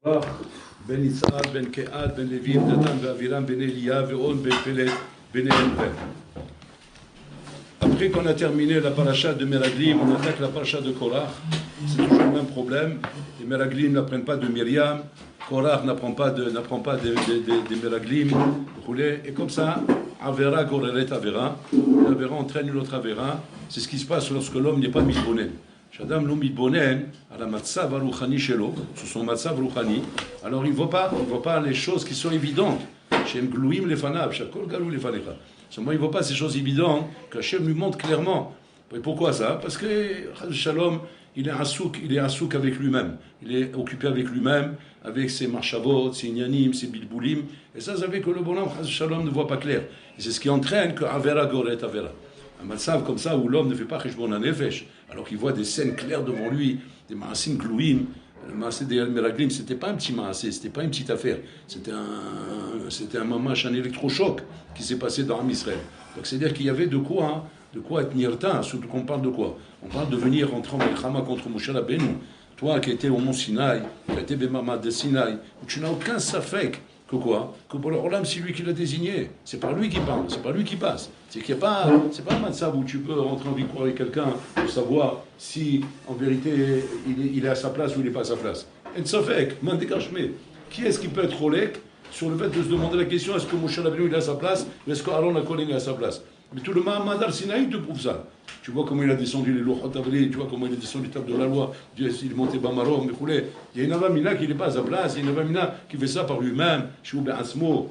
Ben Israël, Ben Kehat, Ben Lévi, Datan, Ben Aviram, Ben Elia, Ben Ben Pelet, Ben Elven. Après qu'on a terminé la paracha de Meraglim, on attaque la paracha de Korach. C'est toujours le même problème. Les Meraglim n'apprennent pas de Myriam, Korach n'apprend pas des Meraglim, et comme ça, Avera Goreret Avera, l'Avera entraîne une autre Avera. C'est ce qui se passe lorsque l'homme n'est pas mitbonen. Shadam lo mitbonen à la matzav aruchani shelo, sur son matzav aruchani, alors il ne voit pas les choses qui sont évidentes. Shem gluim lefanav, shakol galou lefanecha. Seulement il ne voit pas ces choses évidentes qu'Hachem lui montre clairement. Et pourquoi ça? Parce que Shalom, il est asouk avec lui-même. Il est occupé avec lui-même, avec ses marchavot, ses inyanim, ses bilboulim. Et ça fait que le bonhomme, Shalom, ne voit pas clair. Et c'est ce qui entraîne que Avera Goret Avera. Un matzav comme ça où l'homme ne fait pas Cheshbon HaNefesh, alors qu'il voit des scènes claires devant lui, des maasim glouim. Le maasim des Meraglim, c'était pas un petit maasim, c'était pas une petite affaire. C'était un mamash, un électrochoc qui s'est passé dans Am Israël. Donc c'est-à-dire qu'il y avait de quoi être nirta, surtout qu'on parle de quoi? On parle de venir rentrer en Melchama contre Moshe Rabbeinu. Toi qui étais au mont Sinaï, qui a été Bemamad de Sinaï, où tu n'as aucun safek. Que quoi? Que pour le Olam, c'est lui qui l'a désigné. C'est pas lui qui parle, c'est pas lui qui passe. C'est qu'il y a pas, c'est pas un matzav où tu peux rentrer en victoire avec quelqu'un pour savoir si, en vérité, il est à sa place ou il n'est pas à sa place. Et ça fait, mandekashme. Qui est-ce qui peut être rolek sur le fait de se demander la question est-ce que Moshe Rabbeinu il est à sa place ou est-ce qu'Aaron HaKohen est à sa place? Mais tout le Mahamad al-Sinaï te prouve ça. Tu vois comment il a descendu les Louchot Avli, tu vois comment il a descendu les tables de la loi, il est monté Bamarom, mais il y a une avamina qui n'est pas à sa place, il y a une avamina qui fait ça par lui-même, Shou Be'asmo.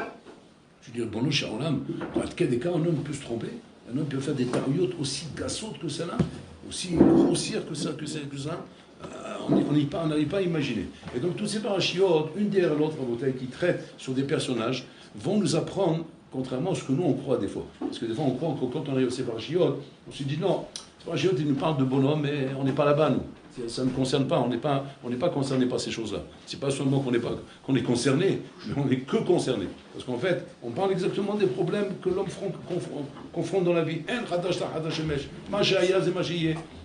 Je dis, bon, nous, Shaolam, dans le cas des cas, un homme peut se tromper, un homme peut faire des tariotes aussi gassotes que celle-là, aussi grossières que ça. On n'arrive pas à imaginer. Et donc, tous ces parachiotes, une derrière l'autre, qui traitent sur des personnages, vont nous apprendre. Contrairement à ce que nous on croit des fois. Parce que des fois on croit que quand on arrive au Séparachiote, on se dit non, Séparachiote il nous parle de bonhomme, mais on n'est pas là-bas nous. Ça ne nous concerne pas, on n'est pas concerné par ces choses-là. C'est pas seulement qu'on est concerné, mais on n'est que concerné. Parce qu'en fait, on parle exactement des problèmes que l'homme confronte dans la vie.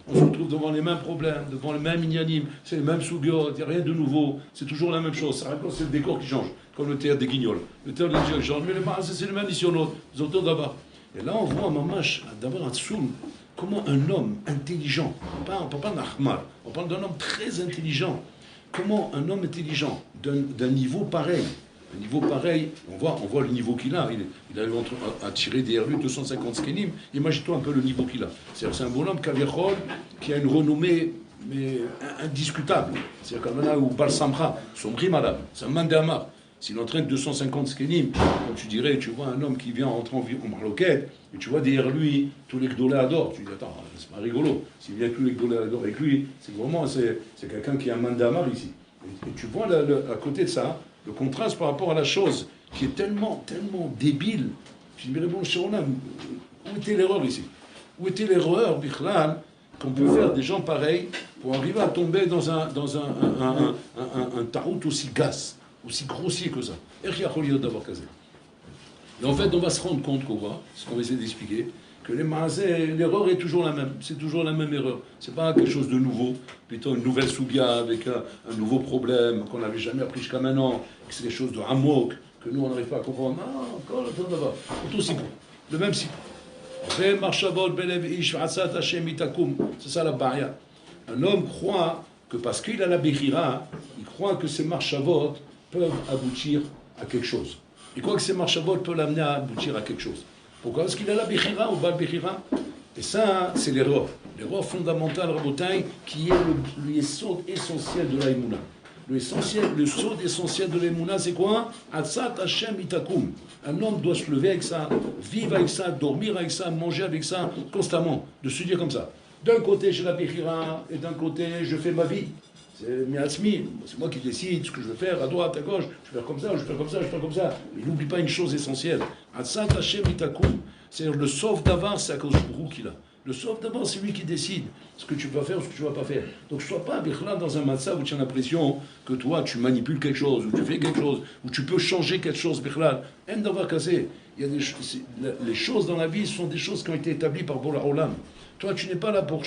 On se retrouve devant les mêmes problèmes, devant les mêmes inyanim, c'est les mêmes sougiot, il n'y a rien de nouveau, c'est toujours la même chose. C'est le décor qui change, comme le théâtre des Guignols. Le théâtre des Guignols change, mais c'est le même ici ou l'autre, les auteurs d'abord. Et là, on voit un mamash, d'abord un tsoum, comment un homme intelligent, on ne parle pas d'Ahmar, on parle d'un homme très intelligent, comment un homme intelligent, d'un niveau pareil, on voit le niveau qu'il a. Il arrive à tirer derrière lui 250 skenim. Imagine-toi un peu le niveau qu'il a. C'est un bonhomme qui a une renommée mais indiscutable. C'est comme là où Bar Samcha, son malade, c'est un mandamar. S'il entraîne 250 skenim, comme tu dirais, tu vois un homme qui vient rentrer en marloquette, et tu vois derrière lui tous les gdoléadors. Tu dis, attends, c'est pas rigolo. S'il vient tous les gdoléadors avec lui, c'est quelqu'un qui a un mandamar ici. Et tu vois à côté de ça, le contraste par rapport à la chose qui est tellement débile. Je dis, mais bon, où était l'erreur ici? Où était l'erreur, Bichlal, qu'on peut faire des gens pareils pour arriver à tomber dans un tarout aussi gasse, aussi grossier que ça? Et en fait, on va se rendre compte qu'on voit, ce qu'on va essayer d'expliquer, que l'erreur est toujours la même. C'est toujours la même erreur. C'est pas quelque chose de nouveau, plutôt une nouvelle soubia avec un nouveau problème qu'on n'avait jamais appris jusqu'à maintenant, que c'est des choses de hamok, que nous on n'arrive pas à comprendre. Non, encore le temps là-bas. Tout cycle. Le même cycle. C'est ça la baria. Un homme croit que parce qu'il a la Bechira, il croit que ses marchavot peuvent aboutir à quelque chose. Il croit que ces marchavot peuvent l'amener à aboutir à quelque chose. Pourquoi? Parce qu'il a la Bechira ou Bal Bechira. Et ça, c'est l'erreur. L'erreur fondamentale, Rabotai, qui est le yesod essentiel de l'Aïmouna. Le yesod essentiel de l'Aïmouna, c'est quoi? Atzat Hashem itakum. Un homme doit se lever avec ça, vivre avec ça, dormir avec ça, manger avec ça, constamment. De se dire comme ça. D'un côté, j'ai la Bechira, et d'un côté, je fais ma vie. C'est miatzmi, c'est moi qui décide ce que je veux faire, à droite, à gauche, je vais faire comme ça, je vais faire comme ça, je vais faire comme ça. Mais n'oublie pas une chose essentielle. Atzat Hashem itakum, c'est-à-dire le sauf d'avant, c'est à cause du brou qu'il a. Le sof, d'abord, c'est lui qui décide ce que tu vas faire ou ce que tu ne vas pas faire. Donc, sois pas Bichla dans un matza où tu as l'impression que toi, tu manipules quelque chose, ou tu fais quelque chose, ou tu peux changer quelque chose, Bichla. En d'avoir cassé. Il y a les choses dans la vie sont des choses qui ont été établies par Bola Olam. Toi, tu n'es pas là pour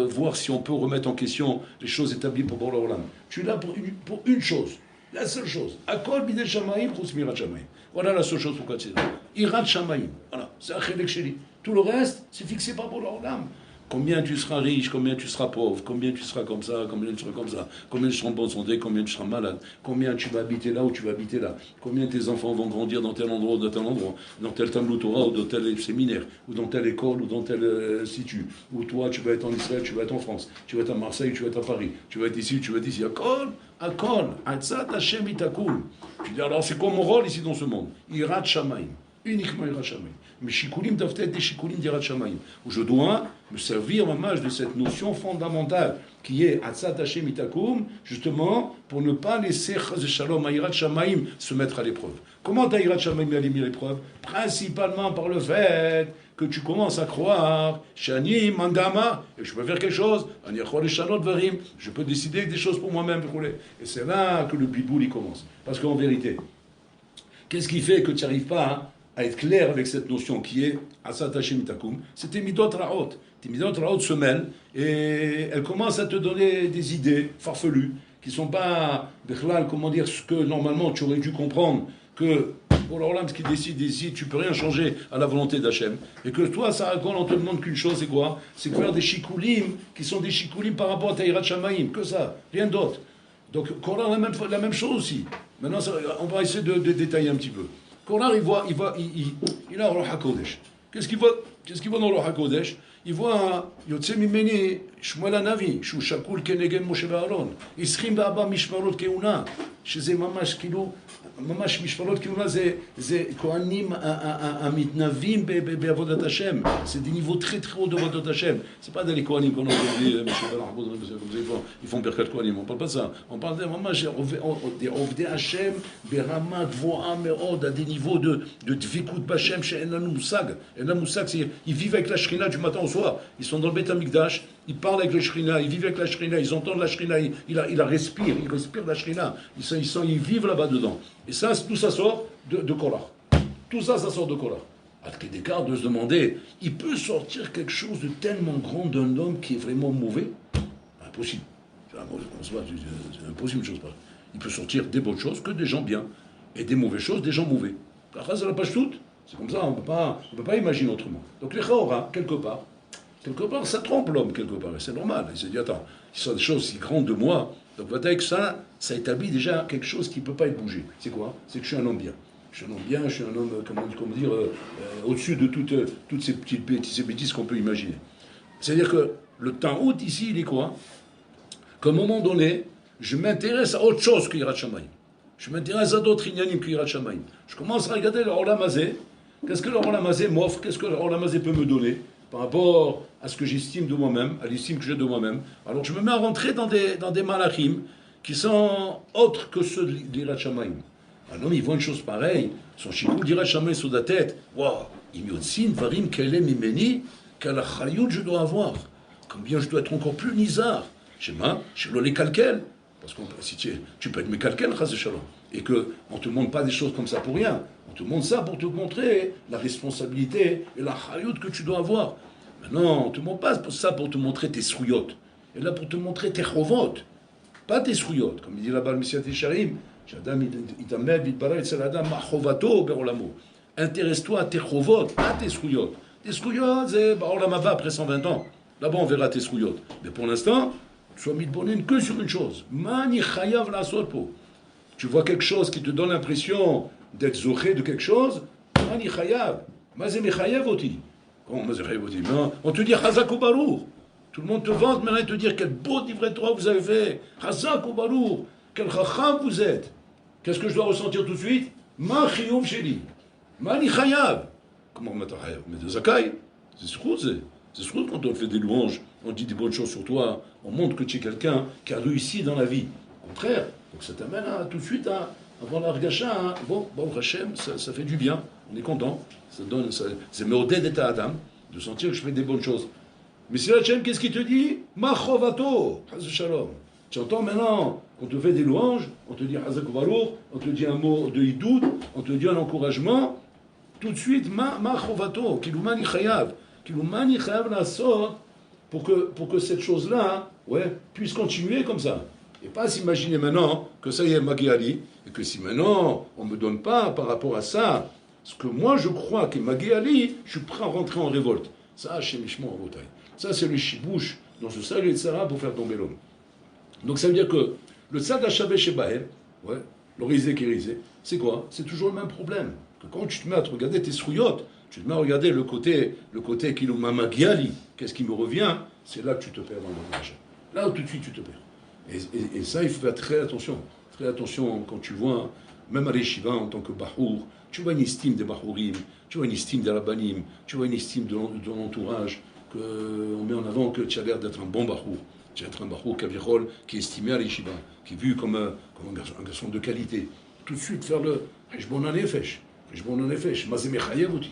voir si on peut remettre en question les choses établies par Bola Olam. Tu es là pour une chose. La seule chose. Akol bidel shamaim, chutz mirat shamaim. Voilà la seule chose pour tu es là. Irat shamaim. Voilà. C'est Achelek Sheli. Tout le reste, c'est fixé par Bola Olam. Combien tu seras riche, combien tu seras pauvre, combien tu seras comme ça, combien tu seras comme ça, combien tu seras en bonne santé, combien tu seras malade, combien tu vas habiter là ou tu vas habiter là, combien tes enfants vont grandir dans tel endroit ou dans tel endroit, dans tel Talmud Torah ou dans tel séminaire, ou dans telle école ou dans tel institut, ou toi tu vas être en Israël, tu vas être en France, tu vas être à Marseille, tu vas être à Paris, tu vas être ici, tu vas être ici, Akol, Atzat Hashem Itakul. Tu dis alors c'est quoi mon rôle ici dans ce monde? Irat Shamaim. Uniquement Irat Shamayim. Mais Shikulim doivent être des Shikulim d'Irat Shamayim, où je dois me servir de cette notion fondamentale qui est Atzat Hashem Itakum, justement pour ne pas laisser Chaz Shalom à Irat Shamayim se mettre à l'épreuve. Comment t'as Irat Shamayim à l'épreuve? Principalement par le fait que tu commences à croire Shani Mandama, et je peux faire quelque chose, je peux décider des choses pour moi-même. Et c'est là que le biboul il commence. Parce qu'en vérité, qu'est-ce qui fait que tu n'arrives pas à être clair avec cette notion qui est Asat Hashem Itakum? C'est tes midot raot. Tes midot raot se mêlent et elles commencent à te donner des idées farfelues qui ne sont pas, comment dire, ce que normalement tu aurais dû comprendre, que pour l'Orlam, ce qui décide ici, tu ne peux rien changer à la volonté d'Hachem. Et que toi, ça raconte, on te demande qu'une chose, c'est quoi? C'est de faire des shikulim qui sont des shikulim par rapport à Taïrat Shamaim, que ça, rien d'autre. Donc, Korar, la même chose aussi. Maintenant, on va essayer de détailler un petit peu. Korar, il a Roch HaKodesh. Qu'est-ce qu'il voit dans le Roch HaKodesh? Il voit Yotze Mimeni, Shmuel HaNavi, Shu Shakul Kenegen Moshe Aaron, Ischim Ba'aba Mishmarot Keuna, שזה ממש כאילו, ממש משמרות כהונה זה כהנים המתנבאים בעבודת השם. C'est des niveaux très très hauts בעבודת השם. C'est pas des כהנים qu'on a dit, ils font Birkat Kohanim, on parle pas de ça. On parle de ממש des עובדי השם ברמה גבוהה מאוד, à des niveaux de דבקות בהשם שאין לנו מושג. אין לנו מושג, ils vivent avec la Shrina du matin au soir. Ils sont dans le Beth Amikdash, ils parlent avec la Shrina, ils vivent avec la Shrina, ils entendent la Shrina, ils respirent la Shrina. Ils vivent là-bas dedans. Et ça, tout ça sort de Korah. Tout ça, ça sort de Korah. À Kédekar de se demander, il peut sortir quelque chose de tellement grand d'un homme qui est vraiment mauvais? Impossible. C'est impossible une chose pareille. Il peut sortir des bonnes choses que des gens bien, et des mauvaises choses, des gens mauvais. Après, ça la page toute. C'est comme ça, on peut pas imaginer autrement. Donc les Chaora, quelque part, ça trompe l'homme, quelque part. Et c'est normal. Il s'est dit, attends, il sont des choses si grandes de moi. Donc peut-être que ça établit déjà quelque chose qui ne peut pas être bougé. C'est quoi? C'est que je suis un homme bien. Je suis un homme bien, je suis un homme, comment dire, au-dessus de toutes ces petites bêtises qu'on peut imaginer. C'est-à-dire que le temps haute ici, il est quoi? Qu'à un moment donné, je m'intéresse à autre chose que Yirat Shamayim. Je m'intéresse à d'autres inyanim que Yirat Shamayim. Je commence à regarder le Olam Hazeh. Qu'est-ce que le Olam Hazeh m'offre? Qu'est-ce que le Olam Hazeh peut me donner par rapport à ce que j'estime de moi-même, à l'estime que j'ai de moi-même? Alors je me mets à rentrer dans des malachim qui sont autres que ceux de l'Irat Shamayim. Un homme, il voit une chose pareille, son chikoul d'Irat Shamayim sur la tête. Waouh, il me dit, varim kelem imeni, quelle chayut je dois avoir. Combien je dois être encore plus nizar. Je dois les calquel. Parce que si tu peux être mes calquel, chas shalom. Et qu'on ne te montre pas des choses comme ça pour rien. On te montre ça pour te montrer la responsabilité et la chayut que tu dois avoir. Maintenant, on ne te montre pas ça pour te montrer tes srouyot. Et là, pour te montrer tes chovot. Pas tes srouyot. Comme il dit là-bas le Messiah Tesharim, intéresse-toi à tes chovot, pas tes srouyot. Tes srouyot, c'est Olam après 120 ans. Là-bas, on verra tes srouyot. Mais pour l'instant, sois mitbonin que sur une chose. Mani chayav la po. Tu vois quelque chose qui te donne l'impression d'être zoché de quelque chose, mani chayav. Mazé mechayav oti. Comment mazé mechayav oti? On te dit chazak ou barour. Tout le monde te vante maintenant et te dire quel beau livret de Torah vous avez fait. Chazak ou barour. Quel chacham vous êtes. Qu'est-ce que je dois ressentir tout de suite? Ma chiyuv sheli. Mani chayav. Comment ma chayav? Mais de zakai. C'est ce que c'est. C'est ce quand on fait des louanges, on dit des bonnes choses sur toi, on montre que tu es quelqu'un qui a réussi dans la vie. Au contraire, donc ça t'amène tout de suite à avoir l'argacha. Bon, Hashem, ça fait du bien, on est content. Ça donne, c'est meoded et Adam. de sentir que je fais des bonnes choses. Mais c'est Hachem, qu'est-ce qu'il te dit? Machovato, Haz Shalom. Tu entends maintenant, on te fait des louanges, on te dit Hazak Baruch, on te dit un mot de hidoud, on te dit un encouragement, tout de suite, Machovato, Kilumani Chayav la sorte, pour que cette chose-là, ouais, puisse continuer comme ça. Et pas s'imaginer maintenant que ça y est, Magiali, et que si maintenant on ne me donne pas par rapport à ça, ce que moi je crois qu'est Magiali, je suis prêt à rentrer en révolte. Ça, chez Mishmon en Botaï. Ça, c'est le chibouche dont je salue le Tzara pour faire tomber l'homme. Donc ça veut dire que le Tzad HaShaveh Shebahem, ouais, l'orisé qui risé, c'est quoi? C'est toujours le même problème. Que quand tu te mets à te regarder tes srouillottes, tu te mets à regarder le côté qui m'a Magiali, qu'est-ce qui me revient, c'est là que tu te perds dans le langage. Là où tout de suite tu te perds. Et ça, il faut faire très attention. Très attention quand tu vois, même à l'Eshiva en tant que Bahour, tu vois une estime des Bahourim, tu vois une estime des Rabbanim, tu vois une estime de ton entourage, qu'on met en avant que tu as l'air d'être un bon Bahour. Tu as l'air d'être un Bahour Kavirol qui est estimé à l'Eshiva, qui est vu comme un garçon de qualité. Tout de suite faire le Heshbon Hanefesh. Heshbon Hanefesh. Mazé Mechayevoti.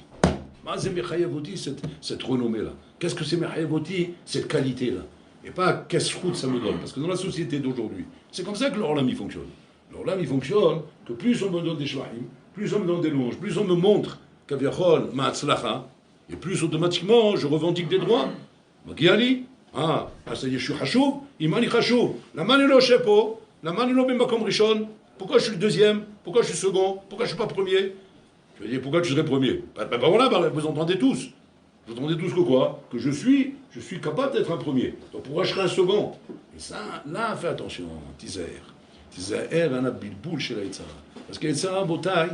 Mazé Mechayevoti, cette renommée-là. Qu'est-ce que c'est Mechayevoti? Cette qualité-là. Et pas qu'est-ce que ça me donne. Parce que dans la société d'aujourd'hui, c'est comme ça que l'Orlam il fonctionne. L'Orlam il fonctionne que plus on me donne des shvahim, plus on me donne des louanges, plus on me montre qu'aviachol ma'atzlacha, et plus automatiquement je revendique des droits. Magiali, ça y est, je suis chachouv, imani chachouv. La manilo shepo, la manilo b'makom rishon. Pourquoi je suis le deuxième? Pourquoi je suis second? Pourquoi je suis pas premier? Je veux dire, pourquoi tu serais premier? Voilà, vous entendez tous. Vous entendez tous que quoi? Que je suis capable d'être un premier. Donc pourquoi je serais un second? Et ça, là, fais attention, Tizaher. Tizaher, un bilboul chez la Yitzhara. Parce que Yitzhara, Botaï,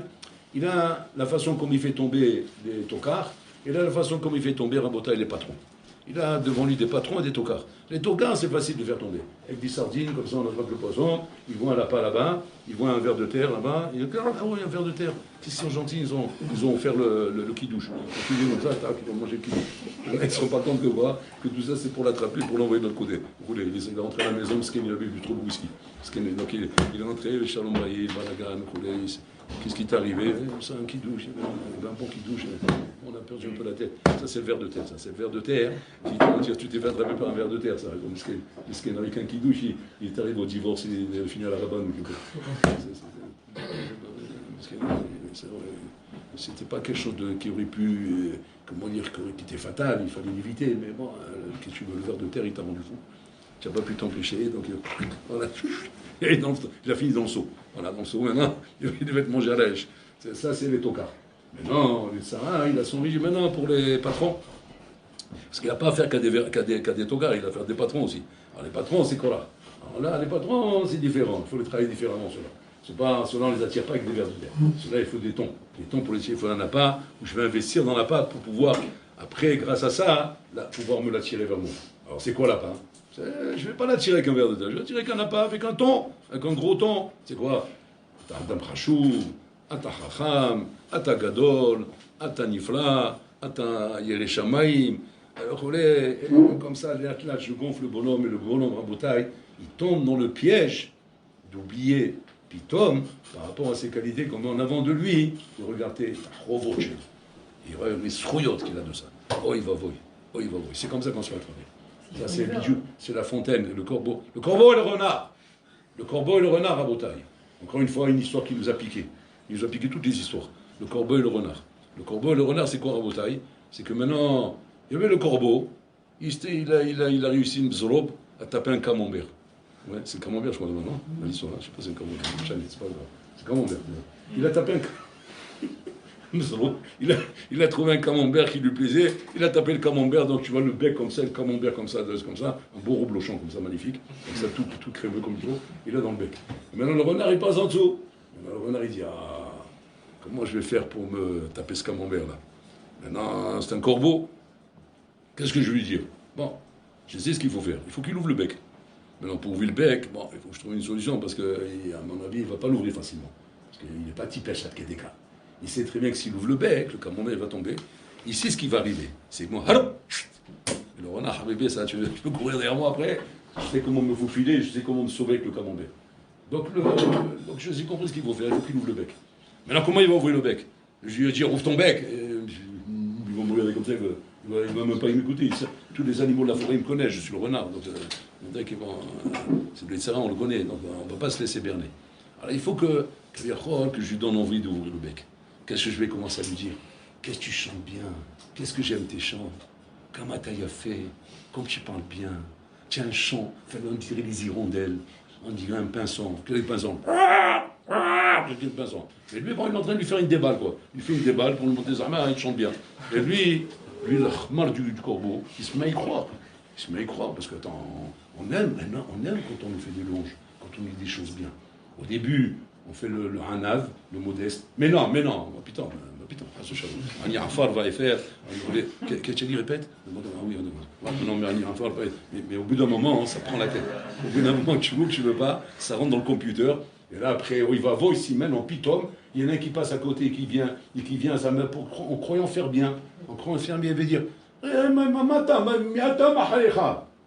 il a la façon comme il fait tomber les tokars, et il a la façon comme il fait tomber Rabotaï les patrons. Il a devant lui des patrons et des tokars. Les tokars, c'est facile de faire tomber. Avec des sardines, comme ça on attrape le poisson, ils voient un lapin là-bas, ils voient un verre de terre là-bas, ils disent ah oui, un verre de terre. Ils sont gentils, ils ont offert le kidouche. Ils disent comme ça, tac, ils vont manger le kidouche. Ils ne se rendent pas compte que tout ça c'est pour l'attraper, pour l'envoyer de l'autre côté. Il est rentré à la maison parce qu'il avait bu trop de whisky. Donc il est rentré, le Shalom Bayil, Balagan, qu'est-ce qui t'est arrivé? C'est un kidouche, un bon kidouche. On a perdu un peu la tête. Ça, c'est le verre de terre. Ça, c'est le verre de terre. Tu t'es fait attraper par un verre de terre, ça. Miskin, avec un kidouche, il est arrivé au divorce, il est fini à la rabanne. C'était pas quelque chose qui aurait pu, comment dire, qui était fatal, il fallait l'éviter. Mais bon, qu'est-ce que tu veux, le verre de terre, il t'a rendu fou. Tu n'as pas pu t'empêcher, donc voilà. Il a fini dans le seau. Voilà, dans le seau, maintenant, il devait être mangé à l'èche. Ça, c'est les tocards. Mais non, les Sarah, il a son régime maintenant pour les patrons. Parce qu'il n'a pas à faire qu'à des tocards, il a à faire des patrons aussi. Alors les patrons, c'est quoi là? Alors là, les patrons, c'est différent. Il faut les travailler différemment, ceux-là. C'est pas, ceux-là, on ne les attire pas avec des verres de terre. Ceux-là, il faut des tons. Des tons pour les tirer, il faut un appât, où je vais investir dans l'appât pour pouvoir, après, grâce à ça, là, pouvoir me l'attirer vers moi. Alors c'est quoi l'appât? Je ne vais pas l'attirer avec un verre de terre, je vais l'attirer avec un appât, avec un ton, avec un gros ton. C'est quoi? Adam Khashou, Ata Chacham, Ata Gadol, Ata Nifla, Ata Yereshamaim. Comme ça, là, je gonfle le bonhomme, et le bonhomme Rabotaï, il tombe dans le piège d'oublier Pitom par rapport à ses qualités qu'on met en avant de lui, de regarder Rovoche. Il regarde les srouillottes qu'il a de ça. Oh, il va voyer. Oh, il va voyer. C'est comme ça qu'on se fait attraper. Ça, c'est le bijou, c'est la fontaine, le corbeau. Le corbeau et le renard. Le corbeau et le renard à Botaï. Encore une fois, une histoire qui nous a piqué. Il nous a piqué toutes les histoires. Le corbeau et le renard. Le corbeau et le renard, c'est quoi à Botaï? C'est que maintenant, il y avait le corbeau, il a réussi une bzorob à taper un camembert. Ouais, c'est le camembert, je crois, non? L'histoire là, je sais pas, c'est le camembert. C'est pas grave. C'est le camembert. Il a tapé un il a trouvé un camembert qui lui plaisait, il a tapé le camembert, donc tu vois le bec comme ça, le camembert comme ça, un beau reblochon comme ça, magnifique, comme ça, tout crémeux comme il faut, il a dans le bec. Et maintenant le renard il passe en dessous. Maintenant, le renard il dit comment je vais faire pour me taper ce camembert là? Maintenant c'est un corbeau, qu'est-ce que je vais lui dire? Bon, je sais ce qu'il faut faire, il faut qu'il ouvre le bec. Maintenant pour ouvrir le bec, bon, il faut que je trouve une solution parce que à mon avis il ne va pas l'ouvrir facilement, parce qu'il n'est pas type HAT KDK. Il sait très bien que s'il ouvre le bec, le camembert va tomber. Il sait ce qui va arriver. C'est moi, allô. Le renard, bébé, ça, tu peux courir derrière moi après. Je sais comment me faufiler, je sais comment me sauver avec le camembert. Donc je sais compris ce qu'il faut faire. Il faut qu'il ouvre le bec. Maintenant, comment il va ouvrir le bec? Je lui ai dit, ouvre ton bec. Ils vont me regarder comme ça, Il va même pas m'écouter. Tous les animaux de la forêt, ils me connaissent, je suis le renard. Donc, c'est le Tzara, on le connaît, donc on ne va pas se laisser berner. Alors il faut que je lui donne envie d'ouvrir le bec. Qu'est-ce que je vais commencer à lui dire? Qu'est-ce que tu chantes bien? Qu'est-ce que j'aime tes chants? Comment tu as fait? Comme tu parles bien. Tiens, un chant, on dirait les hirondelles, on dirait un pinson. Quel est le pinson? Quel pinson? Et lui, bon, il est en train de lui faire une déballe, quoi. Il fait une déballe pour lui monter des armes, il chante bien. Et lui, le khmar du corbeau, il se met à y croire. Il se met à y croire, parce que, attends, on aime quand on nous fait des louanges, quand on dit des choses bien. Au début, on fait le hanav, le modeste. Mais non, putain, Ani Afar va y faire. Qu'est-ce que tu dis, répète? Non, mais Ani Afar va y faire. Mais au bout d'un moment, ça prend la tête. Au bout d'un moment, tu veux ou que tu veux pas, ça rentre dans le computer. Et là, après, il va voice man en pitom. Il y en a un qui passe à côté et qui vient à sa main en croyant faire bien. En croyant faire bien, il veut dire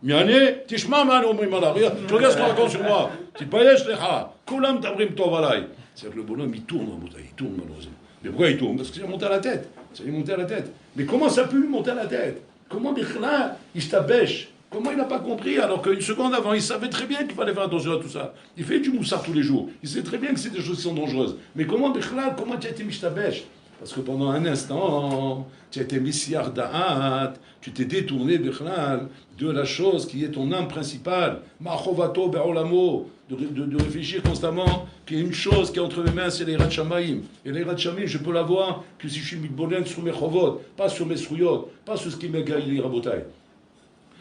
Miané, Tishma man omrim ala. Tu regardes ce qu'on raconte sur moi. Tipayesh lecha. Kulam tabrim tov alay. C'est-à-dire que le bonhomme, il tourne en bouteille. Il tourne malheureusement. Mais pourquoi il tourne? Parce que ça lui est monté à la tête. Ça lui est monté à la tête. Mais comment ça peut lui monter à la tête? Comment Bichla, il s'tabèche? Comment il n'a pas compris alors qu'une seconde avant, il savait très bien qu'il fallait faire attention à tout ça. Il fait du moussard tous les jours. Il sait très bien que c'est des choses qui sont dangereuses. Mais comment Bichla, comment tu as été mishtabèche? Parce que pendant un instant, tu as été missiar da'at, tu t'es détourné de la chose qui est ton âme principale. Ma'chovato be'olamo, de réfléchir constamment qu'il y a une chose qui est entre mes mains, c'est les Yirat Shamayim. Et les Yirat Shamayim, je peux l'avoir que si je suis mitbolen sur mes chovot, pas sur mes srouyot, pas sur ce qui m'égale les rabotailles.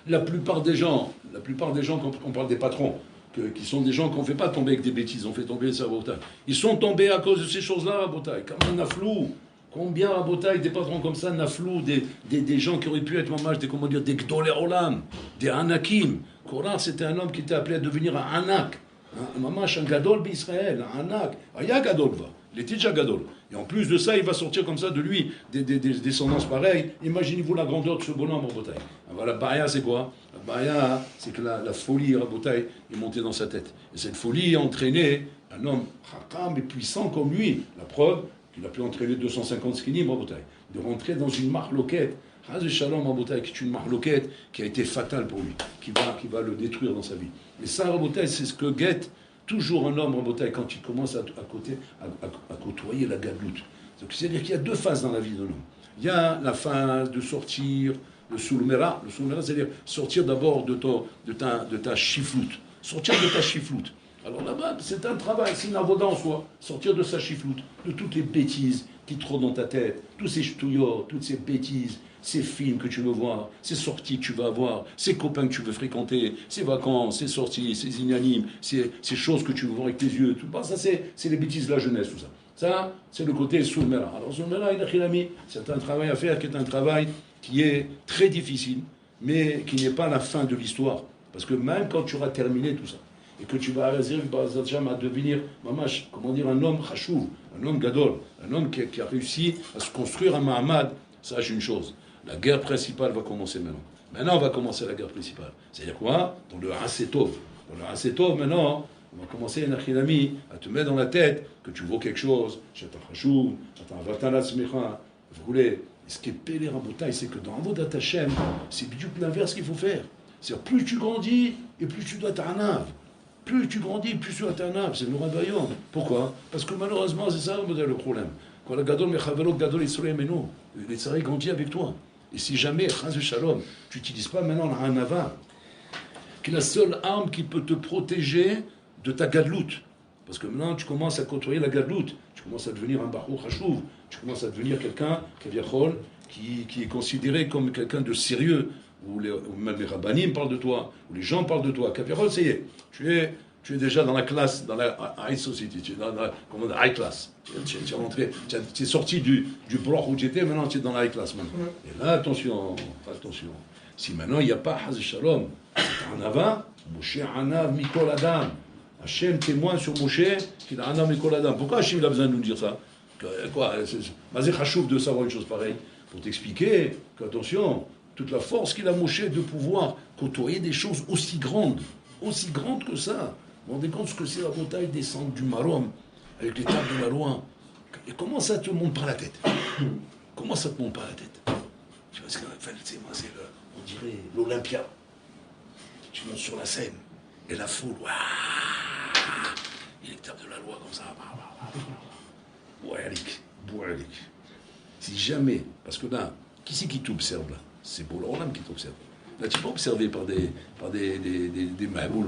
La plupart des gens, quand on parle des patrons, qui sont des gens qu'on ne fait pas tomber avec des bêtises, on fait tomber ça à Rabotaille. Ils sont tombés à cause de ces choses-là, Rabotaille. Comme un afflou. Combien Rabotaille, des patrons comme ça, naflou, des gens qui auraient pu être mamash, des gdolé olam, des anakim. Korah, c'était un homme qui était appelé à devenir un anak. Un mamash, un gadol d'Israël, un anak. Aya gadol va. Il était déjà gadol. Et en plus de ça, il va sortir comme ça de lui des descendances pareilles. Imaginez-vous la grandeur de ce bonhomme, Rabotaille. Alors la baya, c'est quoi? La baya, c'est que la folie, Rabotaille, est montée dans sa tête. Et cette folie a entraîné un homme hakam et puissant comme lui. La preuve, qu'il a pu entraîner 250 skinim, Rabotaille. De rentrer dans une marloquette, Haz Shalom, Rabotaille, qui est une marloquette qui a été fatale pour lui, qui va le détruire dans sa vie. Et ça, Rabotaille, c'est ce que guette toujours un homme, Rabotaille, quand il commence à côtoyer la gadloute. C'est-à-dire qu'il y a deux phases dans la vie d'un homme. Il y a la phase de sortir, le soulmera. Le soulmera, c'est-à-dire sortir d'abord de ta chifloute. Sortir de ta chifloute. Alors là-bas, c'est un travail, c'est une avoda en soi. Sortir de sa chifloute, de toutes les bêtises qui trônent dans ta tête, tous ces ch'touillots, toutes ces bêtises, ces films que tu veux voir, ces sorties que tu vas avoir, ces copains que tu veux fréquenter, ces vacances, ces sorties, ces inanimes, ces choses que tu veux voir avec tes yeux, tout ça, c'est les bêtises de la jeunesse, tout ça. Ça, c'est le côté soulmera. Alors soulmera, c'est un travail à faire qui est un travail qui est très difficile, mais qui n'est pas la fin de l'histoire. Parce que même quand tu auras terminé tout ça, et que tu vas réussir à devenir, mamash, comment dire, un homme chachouv, un homme gadol, un homme qui a réussi à se construire un Mahamad, sache une chose, la guerre principale va commencer maintenant. Maintenant va commencer la guerre principale. C'est-à-dire quoi? Dans le Hasetov. Dans le Hasetov, maintenant, on va commencer, Nachilami, à te mettre dans la tête que tu vaux quelque chose, Shatan chachouv, Shatan vatana smecha, vous voulez. Et ce qui est pélé Rabotaï, c'est que dans Avodat Hashem, c'est du l'inverse qu'il faut faire. C'est-à-dire, plus tu grandis, et plus tu dois être un ave. Plus tu grandis, plus tu dois être un ave. C'est le rabayon. Pourquoi? Parce que malheureusement, c'est ça le problème. Quand la gadol mechavelo gadol Israël meno, l'Israël grandit avec toi. Et si jamais, chaz shalom, tu n'utilises pas maintenant la hanava, qui est la seule arme qui peut te protéger de ta gadloute. Parce que maintenant, tu commences à côtoyer la gadloute. Tu commences à devenir un barou chachouv. Tu commences à devenir quelqu'un qui est considéré comme quelqu'un de sérieux. Où même les rabbanim parlent de toi, où les gens parlent de toi. Kavirol, ça y est, tu es déjà dans la classe, dans la high society, tu es dans la high class. Tu es sorti du bloc où tu étais, maintenant tu es dans la high class. Maintenant. Et là, attention. Si maintenant il n'y a pas Haz Shalom, Anava, Moshe Anav Mikol Adam. Hachem témoigne sur Moshe qu'il a Anav Mikol Adam. Pourquoi Hachem a besoin de nous dire ça? Quoi? C'est chachouf de savoir une chose pareille. Pour t'expliquer qu'attention, toute la force qu'il a Moshe de pouvoir côtoyer des choses aussi grandes que ça. Vous vous rendez compte ce que c'est la bataille descendre du Marom avec les tables de la loi. Et comment ça te monte par la tête? Comment ça te monte par la tête? Tu vois ce qu'on appelle, tu sais, moi, on dirait l'Olympia. Tu montes sur la scène, et la foule, waouh, il est tape de la loi comme ça. Boualik. Si jamais, parce que là, qui c'est qui t'observe là? C'est pour l'Olam qui t'observe. Là, tu peux observer par des mahbouls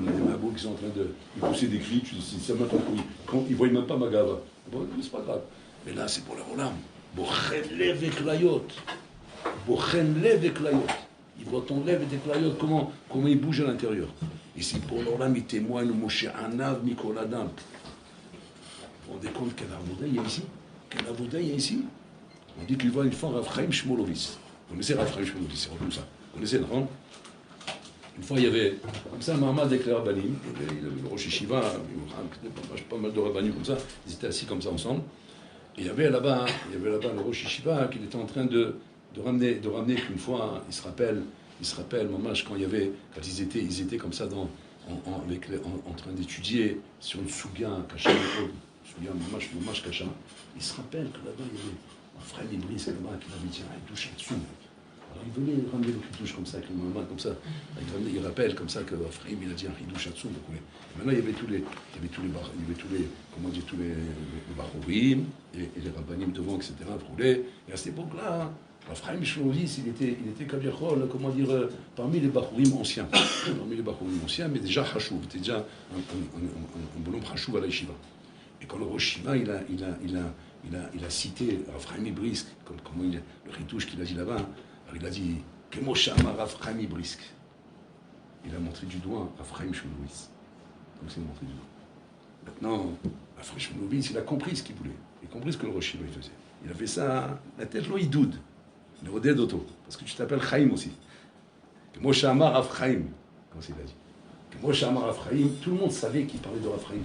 qui sont en train de pousser des cris, ça m'attend quand ils ne voient même pas ma gava. Bon, c'est pas grave. Mais là, c'est pour l'Olam. Bochen lev et klayot. Il voit ton lèvre et tes klayot, comment il bouge à l'intérieur. Et c'est pour l'Olam, il témoigne, Moshe Anav, Mikol Adam. Vous vous rendez compte quel avoda il y a ici? On dit qu'il voit une fois Rav Chaim Shmolovis. Vous connaissez Rav Chaim Shmolovis, c'est comme ça. Vous connaissez, non? Une fois, il y avait, comme ça, un Mahamad avec les Rabbanim. Il avait le Rosh Yeshiva, pas mal de Rabbanim comme ça. Ils étaient assis comme ça ensemble. Et il y avait là-bas le Rosh Yeshiva qui était en train de ramener qu'une fois, il se rappelle, Mamash, quand ils étaient comme ça en train d'étudier sur une Souga, Kasha, Souga, Mamash Kasha. Il se rappelle que là-bas, il y avait un frère Ibris là-bas qui avait dit, il touche là-dessus. Alors il venait ramener le Kiddush comme ça, avec le Mahamad comme ça. Il rappelle comme ça que Ephraim il a dit un Kiddush là-dessous. Maintenant il y avait tous les Bachorim et les Rabbanim devant, etc. Et à cette époque-là, Ephraim Shlovis, il était Kaviachol, parmi les Bachorim anciens. Mais déjà Hachouv, c'était déjà un bonhomme Hachouv à la Yeshiva. Et quand le Rosh Yeshiva, il a cité Ephraim Brisk, comme le Ritouche qu'il a dit là-bas. Alors il a dit, Kemoshama Rav Chaim Brisk. Il a montré du doigt Rav Chaim Shmulowitz. Comme c'est montré du doigt. Maintenant, Rav Chaim Shmulowitz, il a compris ce qu'il voulait. Il a compris ce que le Rosh Yeshiva faisait. Il a fait ça, la tête là, il doude. Le rodé d'auto. Parce que tu t'appelles Chaim aussi. Kemoshama Rav Chaim. Comme il a dit. Kemoshama Rav Chaim. Tout le monde savait qu'il parlait de Rav Chaim.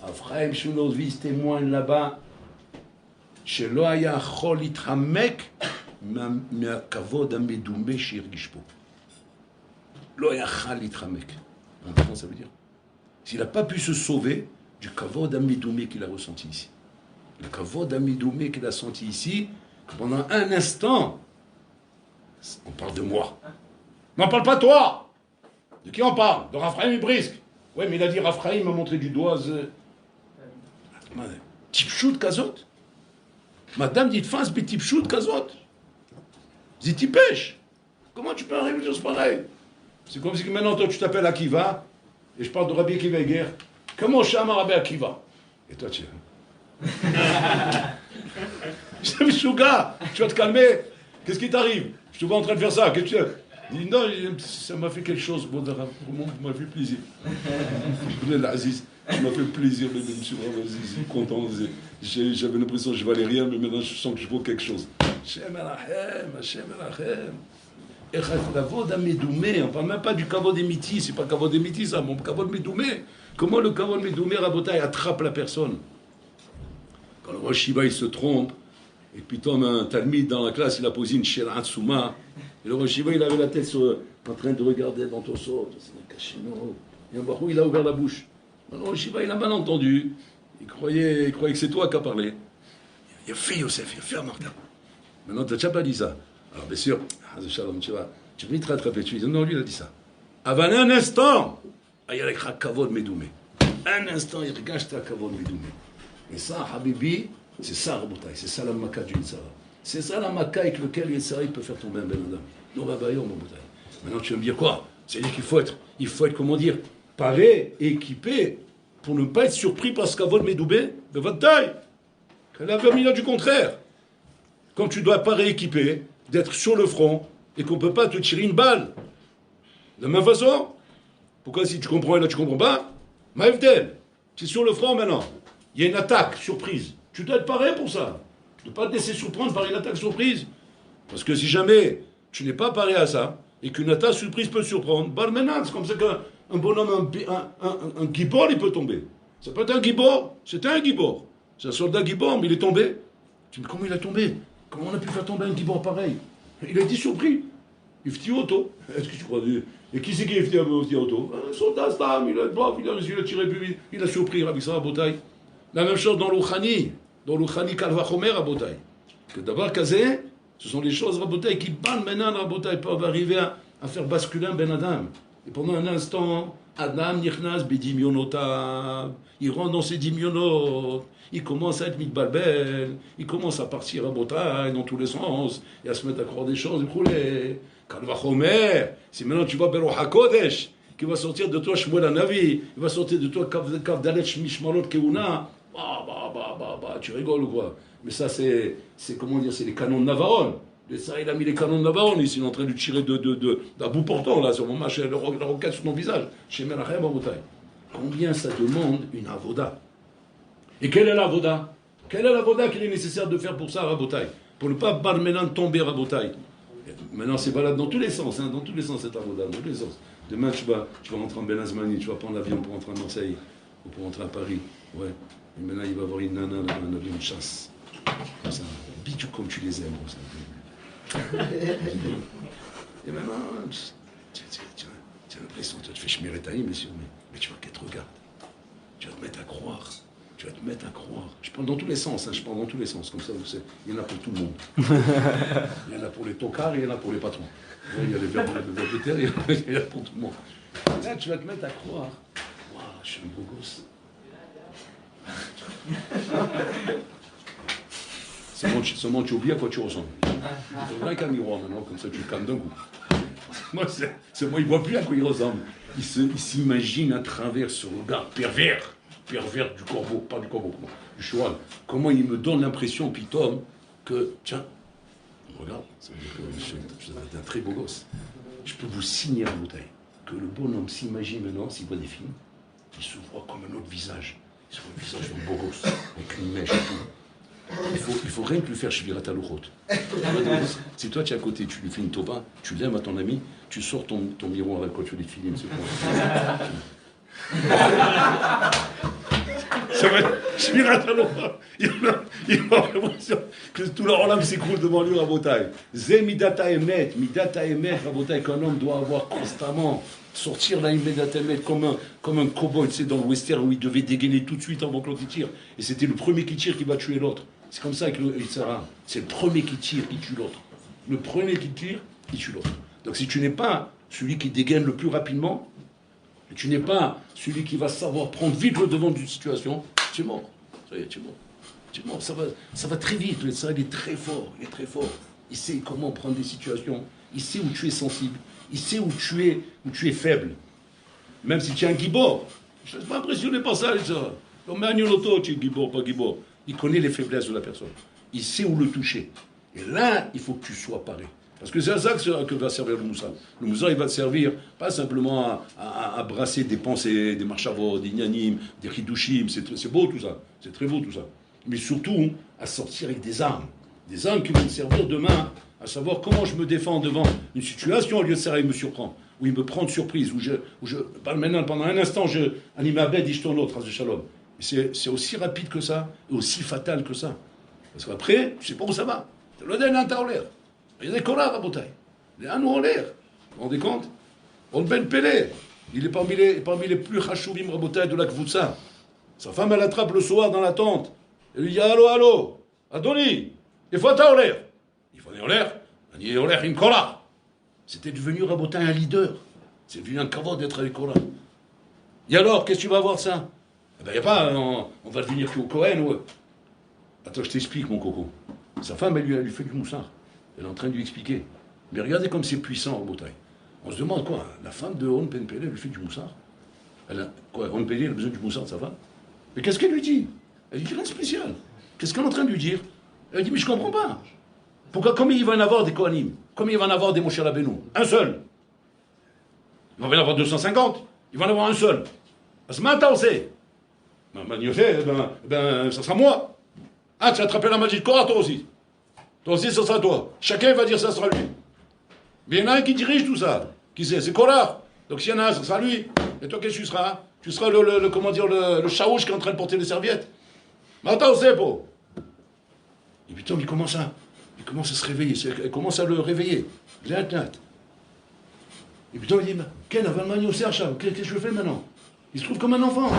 Rav Chaim Shmulowitz témoigne là-bas. Shelo haya chol itchamek. מהכבוד המדומה שהרגיש פה. לא יכל להתחמק. Maintenant, ça veut dire. S'il n'a pas pu se sauver du kavod המדומה qu'il a ressenti ici. Le kavod המדומה qu'il a senti ici, que pendant un instant, on parle de moi. Mais on ne parle pas de toi. De qui on parle? De Raphaël Brisk. Oui, mais il a dit Raphaël m'a montré du doigt. Tipchout kazot. Madame dit face, mais tipchout kazot. Ziti pêche. Comment tu peux arriver à une chose pareille? C'est comme si maintenant toi tu t'appelles Akiva et je parle de Rabbi Akiva Eger. Comment Shama Rabbi Akiva? Et toi tu es Mishouga, tu vas te calmer. Qu'est-ce qui t'arrive? Je te vois en train de faire ça. Qu'est-ce que tu dis? Non, ça m'a fait quelque chose. Bon, ça m'a fait plaisir. Aziz, ça m'a fait plaisir. Mais je suis vraiment content. J'avais l'impression que je valais rien, mais maintenant je sens que je vaux quelque chose. Hashem Elachem. Kavod Medoumé, on ne parle même pas du Kavod Emiti, c'est pas Kavod Emiti ça, mon Kavod Medoumé. Comment le Kavod Medoumé, Rabotai, attrape la personne? Quand le Rosh Yeshiva il se trompe, et puis comme un Talmid dans la classe, il a posé une Sherat Souma, et le Rosh Yeshiva il avait la tête en train de regarder dans ton sort, et un Bahou il a ouvert la bouche. Le Rosh Yeshiva il a mal entendu, il croyait que c'est toi qui as parlé. Il a fait Yosef, il a fait Amarta. Maintenant, tu n'as déjà pas dit ça. Alors, bien sûr, tu vas vite rattraper. Tu dis, non, lui, il a dit ça. Avant un instant, il y a le kavod medoumé. Un instant, il regarde ta kavod medoumé. Et ça, Habibi, c'est ça, Rabotai. C'est ça la maka du Yitzhara. C'est ça la maka avec lequel Yitzhara peut faire tomber un ben adam. Non, Rabayon, Rabotai. Maintenant, tu vas me dire quoi? C'est-à-dire qu'il faut être, comment dire, paré et équipé pour ne pas être surpris par ce kavod medoumé de votre taille. La vermina du contraire. Quand tu dois pas rééquiper, d'être sur le front et qu'on ne peut pas te tirer une balle. De la même façon, pourquoi si tu comprends et là tu comprends pas, Maïvdel, tu es sur le front maintenant. Il y a une attaque surprise. Tu dois être paré pour ça. Ne pas te laisser surprendre par une attaque surprise. Parce que si jamais tu n'es pas paré à ça et qu'une attaque surprise peut te surprendre, balle maintenant, c'est comme ça qu'un bonhomme, un gibor, il peut tomber. Ça peut être un gibor, c'était un gibor. C'est un soldat gibor, mais il est tombé. Tu me dis, comment il a tombé? Comment on a pu faire tomber un gibor pareil? Il a été surpris. Il fait auto. Est-ce que tu crois? Et qui c'est qui a fait auto? Un soldat stam, il a tiré plus vite. Il a surpris avec ça à Botaï. La même chose dans l'Oukhani. Dans l'Oukhani Kalvachomer à Botaï. Que d'abord, Kazé, Ce sont les choses, Rabotai, qui ban maintenant, Rabotai, peuvent arriver à faire basculer un Ben Adam. Et pendant un instant, Adam Nichnas Bedimionotav, il rentre dans ses dimionot, il commence à être mitbalbel, il commence à partir à Botaï dans tous les sens, et à se mettre à croire des choses, et Kalvachomer, si maintenant tu vois Beroch HaKodesh, qui va sortir de toi Shmuel Hanavi, il va sortir de toi Kav Dalet Mishmalot Keuna, tu rigoles ou quoi? Mais ça, c'est comment dire, c'est les canons de Navarone. Ça, il a mis les canons de Navarone ici, il est en train de tirer d'un bout portant, là, sur mon match, la roquette sur ton visage, chez Menachem Abotai. Combien ça demande une avoda? Et quelle est l'avoda? Quelle est l'avoda qu'il est nécessaire de faire pour ça, Rabotai? Pour ne pas maintenant tomber, Rabotai. Maintenant, c'est valable dans tous les sens, dans tous les sens, cette avoda, dans tous les sens. Demain, tu vas rentrer en Benazmani, tu vas prendre l'avion pour rentrer à Marseille, ou pour rentrer à Paris. Ouais. Et maintenant, il va y avoir une nana, un avion de chasse. Comme ça, bitou comme tu les aimes, comme ça. Et maintenant, tu as l'impression, tu te fais cheminer ta mais tu vas qu'elle te regarde. Tu vas te mettre à croire. Tu vas te mettre à croire. Je parle dans tous les sens, je parle dans tous les sens, comme ça vous savez. Il y en a pour tout le monde. Il y en a pour les tocards et il y en a pour les patrons. Il y a les verbes de terre, il y en a pour tout le monde. Là, tu vas te mettre à croire. Waouh, je suis un beau gosse. Seulement tu oublies à quoi tu ressembles. C'est vrai qu'un miroir maintenant, comme ça tu le calmes d'un coup. Moi, il ne voit plus à quoi il ressemble. Il s'imagine à travers ce regard pervers du corbeau, pas du corbeau, du cheval. Comment il me donne l'impression, Pitom, que, tiens, regarde, ça veut dire que je suis un très beau gosse. Je peux vous signer à bouteille que le bonhomme s'imagine maintenant, s'il voit des films, il se voit comme un autre visage. Il se voit le visage d'un beau gosse, avec une mèche et tout. Il faut rien que lui faire Shvirat Haluchot. Si toi tu es à côté, tu lui fais une toba, tu l'aimes à ton ami, tu sors ton miroir avec quoi tu fais des films, c'est quoi? Ça va être Shvirat Haluchot. Il a l'impression que tout leur âme s'écroule devant lui à Rabotai. Zé midata emet, Rabotai, qu'un homme doit avoir constamment. Sortir là immédiatement comme un cow-boy, tu sais, dans le western où il devait dégainer tout de suite avant que l'autre tire. Et c'était le premier qui tire qui va tuer l'autre. C'est comme ça avec le Yitzhara. C'est le premier qui tire qui tue l'autre. Le premier qui tire, qui tue l'autre. Donc si tu n'es pas celui qui dégaine le plus rapidement, et tu n'es pas celui qui va savoir prendre vite le devant d'une situation, tu es mort. Ça y est, tu es mort. Tu es mort. Ça va très vite. Le Yitzhara, il est très fort. Il est très fort. Il sait comment prendre des situations. Il sait où tu es sensible. Il sait où tu es faible. Même si tu es un gibor. Je ne suis pas impressionné par ça, ça. Comme un auto, tu es gibor, pas gibor. Il connaît les faiblesses de la personne. Il sait où le toucher. Et là, il faut que tu sois paré. Parce que c'est à ça que va servir le moussal. Le moussal, il va te servir pas simplement à brasser des pensées, des marchavot, des nyanim, des hidushim. C'est beau tout ça. C'est très beau tout ça. Mais surtout, à sortir avec des armes. Des armes qui vont te servir demain à savoir comment je me défends devant une situation, au lieu de ça, il me surprend, où il me prend de surprise, maintenant, pendant un instant, je anime à bed, je tourne l'autre, de shalom. C'est aussi rapide que ça, et aussi fatal que ça. Parce qu'après, je ne sais pas où ça va. Le den en l'air. Il y a des collards à bouteille. Il y a un en l'air. Vous vous rendez compte? On ben Pelé. Il est parmi les plus chachouvim rabotai de la Kvoutsa. Sa femme, elle attrape le soir dans la tente. Elle lui dit allô, Adoni, il faut être en l'air. Il faut aller en l'air. Il est en l'air, une colère. C'était devenu Rabotin un leader. C'est devenu un kavod d'être avec Kola. Et alors, qu'est-ce que tu vas voir ça? Eh ben, il n'y a pas, on va devenir au Cohen ou. Attends, je t'explique, mon coco. Sa femme, elle lui fait du moussard. Elle est en train de lui expliquer. Mais regardez comme c'est puissant, Rabotai. On se demande quoi? La femme de On Penpele, elle lui fait du moussard. On Penpele, elle a besoin du moussard de sa femme. Mais qu'est-ce qu'elle lui dit? Elle dit rien de spécial. Qu'est-ce qu'elle est en train de lui dire? Elle dit, mais je ne comprends pas. Pourquoi, combien il va en avoir des Kohanim? Combien il va en avoir des Moshe Rabbeinu? Un seul. Il va en avoir 250. Il va en avoir un seul. Ce matin, on sait. Ça sera moi. Ah, tu as attrapé la magie de Korah, toi aussi. Toi aussi, ça sera toi. Chacun va dire ça sera lui. Mais il y en a un qui dirige tout ça. Qui c'est? C'est Korah. Donc s'il y en a un, ça sera lui. Et toi, qu'est-ce que tu seras? Tu seras le chaouche qui est en train de porter les serviettes. Maintenant, on sait, po. Et puis, il commence à se réveiller. Il commence à le réveiller. Et puis, il dit, Ken, qu'est-ce que je fais maintenant? Il se trouve comme un enfant.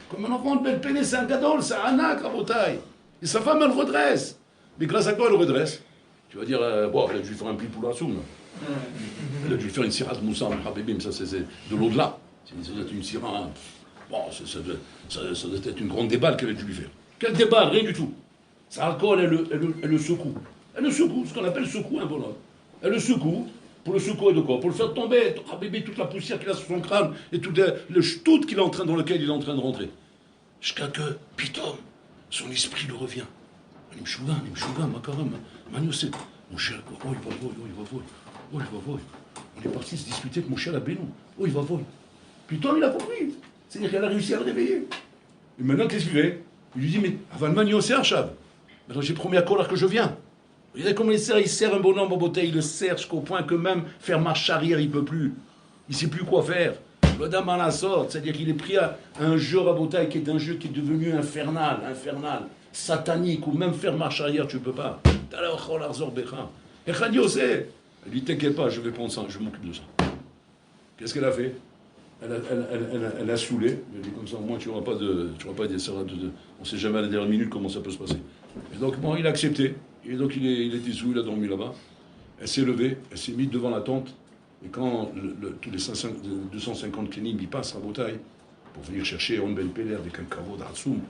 Comme un enfant de belle péné, c'est un gadol, c'est un anak, à Botaï. Et sa femme, elle le redresse. Mais grâce à quoi elle le redresse? Tu vas dire, bon, elle a dû faire un pli pour la soum. Elle a dû faire une sirah de moussa, habibim, ça c'est de l'au-delà. Ça doit être une sirah, bon, ça doit être une grande déballe qu'elle a dû lui faire. Quelle déballe, rien du tout. Sa alcool, elle le secoue. Elle le secoue, ce qu'on appelle secoue un bonhomme. Elle le secoue, pour le secouer de quoi? Pour le faire tomber, habibim, toute la poussière qu'il a sur son crâne, et tout le shtout dans lequel il est en train de rentrer. Jusqu'à que, pitom, son esprit le revient. Il me chouga, makaram, Maniosé. Mon cher, oh, il va voir. On est parti se disputer avec mon cher Abénou. Oh, il va voir. Puis Tom, il a compris. C'est-à-dire qu'elle a réussi à le réveiller. Et maintenant, qu'est-ce qu'il fait? Il lui dit, mais avant le Maniosé, Archav. Maintenant, j'ai promis à Kolar que je viens. Regardez comment il sert un bonhomme en bouteille. Il le sert jusqu'au point que même faire marche arrière, il ne peut plus. Il ne sait plus quoi faire. Le dame en la sorte. C'est-à-dire qu'il est pris à un jeu à bouteille qui est un jeu qui est devenu infernal, satanique, ou même faire marche arrière, tu ne peux pas. Et Khadiosé, elle dit, t'inquiète pas, je vais prendre ça, je m'occupe de ça. Qu'est-ce qu'elle a fait? Elle a saoulé, elle dit comme ça, au moins tu n'auras pas des on ne sait jamais à la dernière minute comment ça peut se passer. Et donc, bon, il a accepté, et donc il était sous, il a dormi là-bas. Elle s'est levée, elle s'est mise devant la tente, et quand tous les 250 kénim y passent à Botaï, pour venir chercher On Ben Peler avec un caveau d'Atsoum,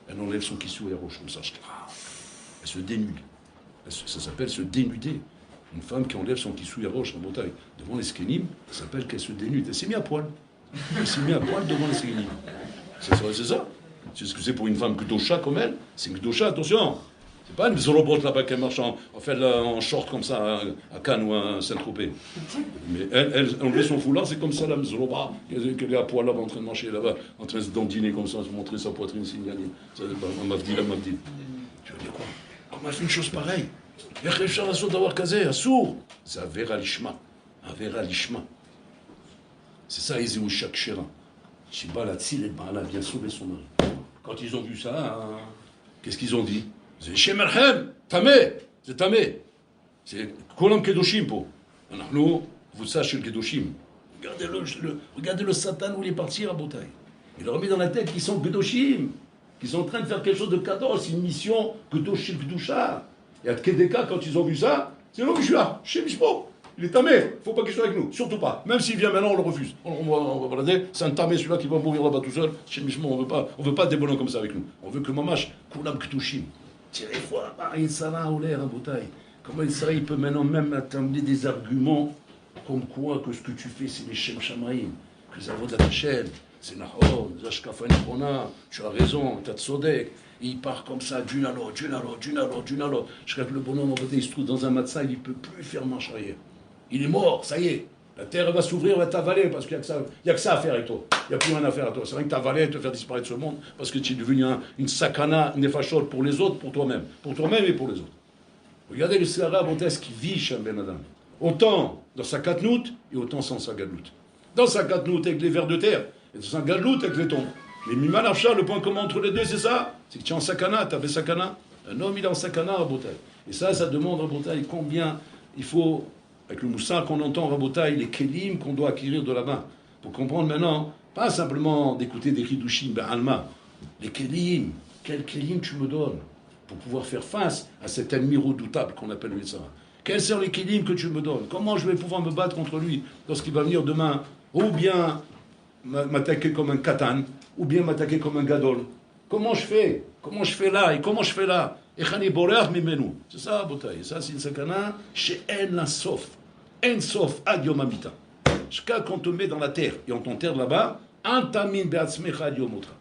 elle enlève son kissou et roche comme ça. Elle se dénude. Ça s'appelle se dénuder. Une femme qui enlève son kissou et roche en Bretagne devant les skénim, ça s'appelle qu'elle se dénude. Elle s'est mise à poil. Elle s'est mise à poil devant les skénim. C'est ça. C'est ce que c'est pour une femme Gdosha comme elle. C'est une Gdosha, attention. C'est pas une Zolobot là-bas qui marche en short comme ça à Cannes ou à Saint-Tropez. Mais elle enlevait son foulard, c'est comme ça la Zoloba, qu'elle est à poil là-bas en train de marcher là-bas, en train de se dandiner comme ça, se montrer sa poitrine signalée. Un mavdil. Tu veux dire quoi? Comment elle fait une chose pareille? C'est un verre à l'ishma. C'est ça, ils ont chaque chérin. Bien sauvé son mari. Quand ils ont vu ça, qu'est-ce qu'ils ont dit? C'est Shemerhem, Tamé, c'est Tamé. C'est Kolam Kedoshim, po. Nous, vous sachez le Kedoshim. Regardez le Satan où il est parti à Botaï. Il leur a mis dans la tête qu'ils sont Kedoshim, qu'ils sont en train de faire quelque chose de cadeau, c'est une mission Kedoshim Kedusha. Et à Tkedeka, quand ils ont vu ça, c'est l'homme que je suis là, chez Mishpo. Il est tamé, il ne faut pas qu'il soit avec nous, surtout pas. Même s'il vient maintenant, on le refuse. On va balader, c'est un tamé, celui-là qui va mourir là-bas tout seul. Chez Mishpo, on veut pas des bonhommes comme ça avec nous. On veut que Mamash, Kulam Kedoshim. Tirez fois, il s'en ou l'air en bouteille. Comment il peut maintenant même t'amener des arguments comme quoi que ce que tu fais, c'est les Shem Shamaïm, que les avons de la chaîne, c'est Nahon, Zashkafan Kona, tu as raison, t'as Tzodek. Il part comme ça, d'une à l'autre. Jusqu'à que le bonhomme en bouteille, il se trouve dans un matza, il ne peut plus faire marche arrière. Il est mort, ça y est. La terre va s'ouvrir, va t'avaler, parce qu'il n'y a que ça à faire avec toi. Il n'y a plus rien à faire à toi. C'est rien que t'avaler, te faire disparaître ce monde, parce que tu es devenu une sakana, une nefashot pour les autres, pour toi-même. Pour toi-même et pour les autres. Regardez le Sahara Bontès qui vit chez Ben Adam. Autant dans sa katnout et autant sans sa gadlout. Dans sa katnout avec les vers de terre, et dans sa gadlout avec les tombes. Mais Mimal Archa, le point commun entre les deux, c'est ça. C'est que tu es en sakana, tu avais sakana. Un homme, il est en sakana à Rabotaï. Et ça demande à Rabotaï combien il faut, avec le moussa qu'on entend à Rabotaï, les kélim qu'on doit acquérir de là-bas. Pour comprendre maintenant, pas simplement d'écouter des hidushim, ben alma. Les kélim, quel kélim tu me donnes pour pouvoir faire face à cet ennemi redoutable qu'on appelle le Yitzhara. Quels sont les kélim que tu me donnes? Comment je vais pouvoir me battre contre lui lorsqu'il va venir demain? Ou bien m'attaquer comme un katan, ou bien m'attaquer comme un gadol. Comment je fais là? Et comment je fais là? C'est ça, Botaï. Ça, c'est une sakana chez En Sof. En Sof, ad Yom Amita. Jusqu'à qu'on te met dans la terre, et on t'enterre là-bas, Antamin be'atzmecha ad Yom Otra.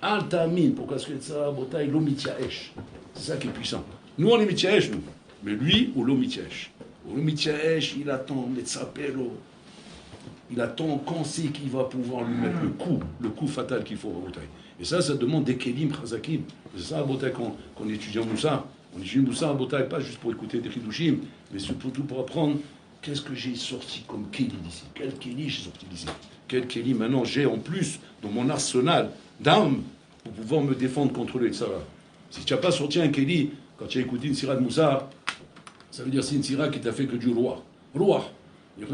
Antamin, pourquoi est-ce que ça, Botaï, l'omityaesh. C'est ça qui est puissant. Nous, on est mityaesh, nous. Mais lui, ou l'omityaesh. L'omityaesh, il attend, Metzapelo. Il attend quand c'est qu'il va pouvoir lui mettre le coup fatal qu'il faut à Botaï. Et ça demande des kélim chazakim. C'est ça à Botaï qu'on étudie en Moussa. On étudie Moussa à Botaï, pas juste pour écouter des chidushim, mais surtout pour apprendre qu'est-ce que j'ai sorti comme kéli d'ici. Quel kéli j'ai sorti d'ici. Quel kéli maintenant j'ai en plus dans mon arsenal d'armes pour pouvoir me défendre contre le Yitzhara. Si tu n'as pas sorti un kéli quand tu as écouté une sira de Moussa, ça veut dire c'est une sira qui t'a fait que du roi. Il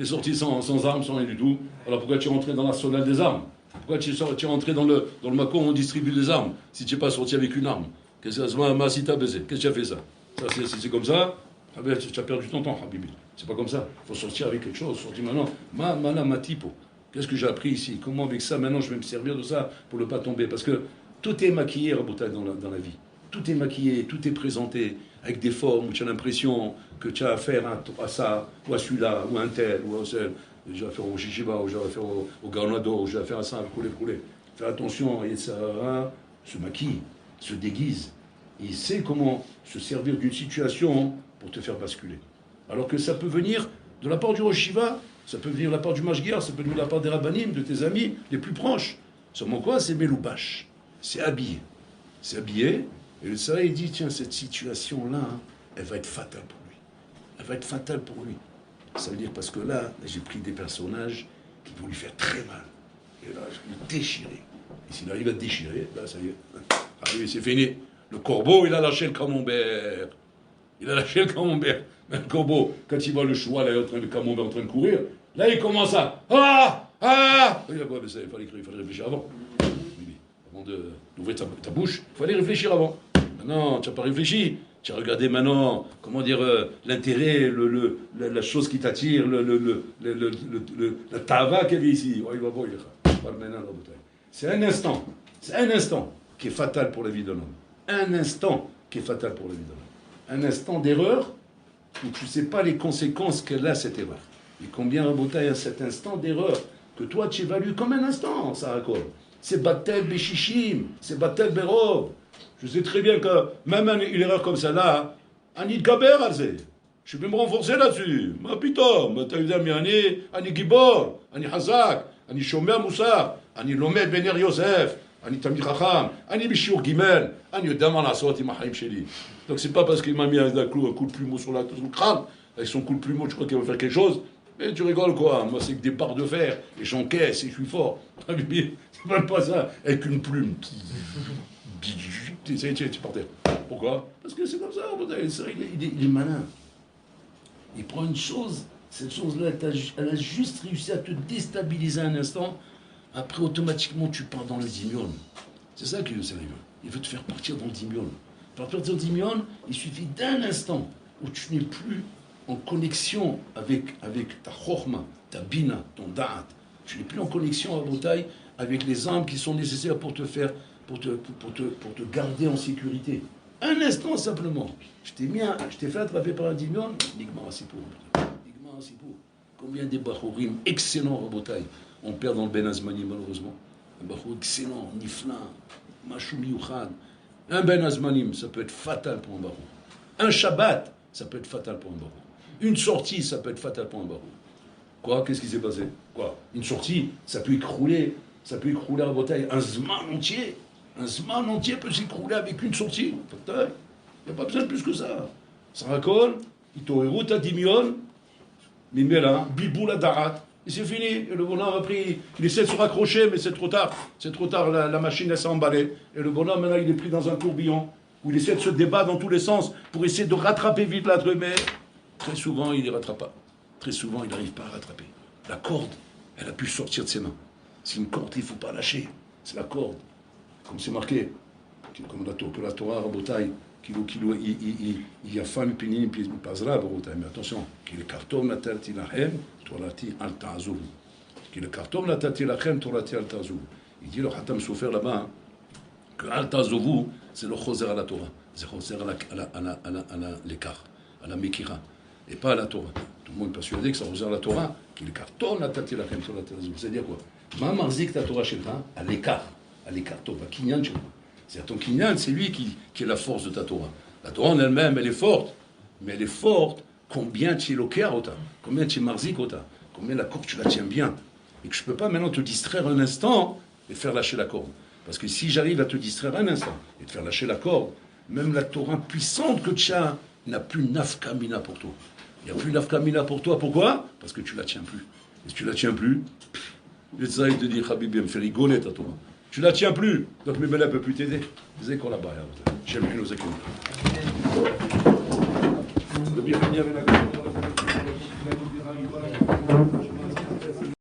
est sorti sans armes, sans rien du tout. Alors pourquoi tu es rentré dans l'arsenal des armes? Pourquoi tu es rentré dans le Mako où on distribue des armes si tu n'es pas sorti avec une arme? Qu'est-ce que tu as baisé? Qu'est-ce que tu as fait ça? Ça, c'est comme ça. Ah ben, tu as perdu ton temps, Habibi. C'est pas comme ça. Il faut sortir avec quelque chose. Sortir maintenant. Ma typo. Qu'est-ce que j'ai appris ici? Comment avec ça, maintenant, je vais me servir de ça pour ne pas tomber? Parce que tout est maquillé, Rabotai, dans la vie. Tout est maquillé, tout est présenté avec des formes où tu as l'impression que tu as affaire à ça, ou à celui-là, ou à un tel, ou à celle. J'ai affaire au Shishiba, ou j'ai affaire au Garnado, ou j'ai affaire à ça, couler. Fais attention, et ça se maquille, se déguise. Il sait comment se servir d'une situation pour te faire basculer. Alors que ça peut venir de la part du Rosh Shiva, ça peut venir de la part du Mashgiach, ça peut venir de la part des Rabbanim, de tes amis les plus proches. Seulement quoi? C'est Meloubash. C'est habillé. C'est habillé. Et le Sahara, il dit, tiens, cette situation-là, elle va être fatale pour lui. Elle va être fatale pour lui. Ça veut dire parce que là, j'ai pris des personnages qui vont lui faire très mal. Et là, je vais le déchirer. Et s'il arrive à te déchirer, là, ça y est. Ah oui, c'est fini. Le corbeau, il a lâché le camembert. Il a lâché le camembert. Mais le corbeau, quand il voit le cheval, le camembert en train de courir, là, il commence à... Il fallait réfléchir avant. Avant d'ouvrir ta bouche, il fallait réfléchir avant. Maintenant, tu n'as pas réfléchi. Tu as regardé maintenant, comment dire, l'intérêt, la chose qui t'attire, la tava qu'il y avait ici. C'est un instant qui est fatal pour la vie de l'homme. Un instant qui est fatal pour la vie de l'homme. Un instant d'erreur où tu ne sais pas les conséquences qu'elle a, cette erreur. Et combien Rabotai a cet instant d'erreur que toi tu évalues comme un instant, ça raconte. C'est Batel Beshishim, c'est Batel Berov. Je sais très bien que même une erreur comme celle-là, Ani Gaber, je vais me renforcer là-dessus. Ma pitom, tu as dit, Ani Gibor, Ani Hazak, Ani Shomer Moussar, Ani Lomed Bener Yosef, Ani Tamid Chacham, Ani Bishur Gimel, Ani Yodaman Asot Imahim Sheli. Donc c'est pas parce qu'il m'a mis un coup de plumeau sur le crâne, avec son coup de plumeau, tu crois qu'il va faire quelque chose. Mais tu rigoles quoi? Moi c'est que des barres de fer, et j'encaisse, et je suis fort. C'est même pas ça, avec une plume. Tu par terre. Pourquoi? Parce que c'est comme ça, il est malin. Il prend une chose, cette chose-là, elle a juste réussi à te déstabiliser un instant, après automatiquement tu pars dans le dimion. C'est ça qui est le sérieux. Il veut te faire partir dans le dimion. Pour partir dans le dimion, il suffit d'un instant où tu n'es plus en connexion avec ta chorma, ta bina, ton da'at. Tu n'es plus en connexion à Rabotai avec les armes qui sont nécessaires pour te faire, pour te garder en sécurité. Un instant simplement. Je t'ai fait attraper par un dimion, Nigma Asipo. Combien des Bachorim excellents Rabotai on perd dans le Ben Azmani malheureusement. Un Bachor excellent, Nifla, Mashou Miyuchad. Un Ben Azmanim, ça peut être fatal pour un Bachor. Un Shabbat, ça peut être fatal pour un Bachor. Une sortie, ça peut être fatal pour un Bachor. Quoi? Qu'est-ce qui s'est passé? Quoi? Une sortie, ça peut écrouler à Rabotai un Zman entier. Un Zman entier peut s'écrouler avec une sortie. Il n'y a pas besoin de plus que ça. Ça racole, il t'aurait ta dimion, mais là, bibou la darat, et c'est fini. Et le bonhomme a pris, il essaie de se raccrocher, mais c'est trop tard. C'est trop tard, la machine elle s'est emballée. Et le bonhomme, maintenant, il est pris dans un tourbillon, où il essaie de se débattre dans tous les sens, pour essayer de rattraper vite l'être, mais très souvent, il ne rattrape pas. Très souvent, il n'arrive pas à rattraper. La corde, elle a pu sortir de ses mains. C'est une corde qu'il ne faut pas lâcher. C'est la corde. Comme c'est marqué, comme la Torah Rabotai, il y a femme pénible, puis Pazra Rabotai. Mais attention, qu'il est carton la terre tilachem, torati al ta'azou. Qu'il est carton la terre tilachem, torati al ta'azou. Il dit le Khatam Soufer là-bas que al ta'azou, c'est le choser à la Torah. C'est choser à l'écart, à la Mekira. Et pas à la Torah. Tout le monde est persuadé que ça choser à la Torah, qu'il est carton la terre tilachem, torati al ta'azou. C'est-à-dire quoi? Ma marzik ta Torah shelcha, à l'écart. À l'écart, Torah, Kinyan Shelcha. C'est ton Kinyan, c'est lui qui est la force de ta Torah. La Torah en elle-même, elle est forte. Mais elle est forte, combien tu es loquer ota, combien tu es marzik ota, combien la corde tu la tiens bien. Et que je ne peux pas maintenant te distraire un instant et faire lâcher la corde. Parce que si j'arrive à te distraire un instant et te faire lâcher la corde, même la Torah puissante que tu as n'a plus nafkamina pour toi. Il n'y a plus nafkamina pour toi. Pourquoi? Parce que tu ne la tiens plus. Et si tu ne la tiens plus, le Tzaïd te dit, Habib, il me fait rigoler ta Torah. Tu ne la tiens plus, donc Mimela ne peut plus t'aider. C'est qu'on la barre. J'aime bien nos écoles. Le bien avec la